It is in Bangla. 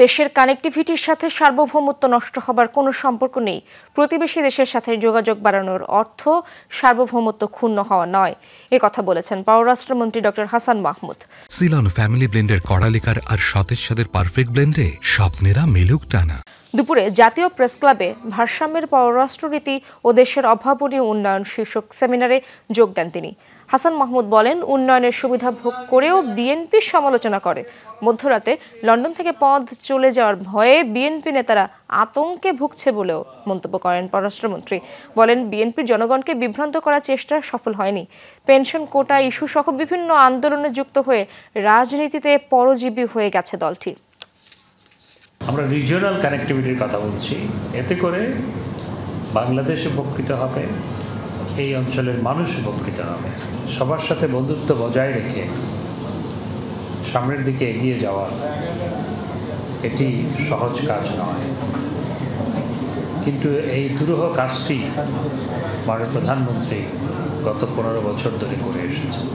দেশের কানেক্টিভিটির সাথে সার্বভৌমত্ব নষ্ট হবার কোনো সম্পর্ক নেই। প্রতিবেশী দেশের সাথে যোগাযোগ বাড়ানোর অর্থ সার্বভৌমত্ব ক্ষুণ্ণ হওয়া নয়, কথা বলেছেন পররাষ্ট্রমন্ত্রী ডক্টর হাসান মাহমুদ। সিলন ফ্যামিলি ব্লেন্ডের কড়ালিকার আর সতেজ স্বাদের পারফেক্ট ব্লেন্ডে স্বপ্নেরা মেলুক টানা। দুপুরে জাতীয় প্রেস ক্লাবে ভারসাম্যের পররাষ্ট্রনীতি ও দেশের অভাবনীয় উন্নয়ন শীর্ষক সেমিনারে যোগ দেন তিনি। হাসান মাহমুদ বলেন, উন্নয়নের সুবিধা ভোগ করেও বিএনপির সমালোচনা করে। মধ্যরাতে লন্ডন থেকে পদ চলে যাওয়ার ভয়ে বিএনপি নেতারা আতঙ্কে ভুগছে বলেও মন্তব্য করেন পররাষ্ট্রমন্ত্রী। বলেন, বিএনপির জনগণকে বিভ্রান্ত করার চেষ্টা সফল হয়নি। পেনশন কোটা ইস্যু সহ বিভিন্ন আন্দোলনে যুক্ত হয়ে রাজনীতিতে পরজীবী হয়ে গেছে দলটি। আমরা রিজিওনাল কানেক্টিভিটির কথা বলছি, এতে করে বাংলাদেশ উপকৃত হবে, এই অঞ্চলের মানুষ উপকৃত হবে। সবার সাথে বন্ধুত্ব বজায় রেখে সামনের দিকে এগিয়ে যাওয়া এটি সহজ কাজ নয়, কিন্তু এই দুরূহ কাজটি মাননীয় প্রধানমন্ত্রী গত 15 বছর ধরে করে এসেছেন।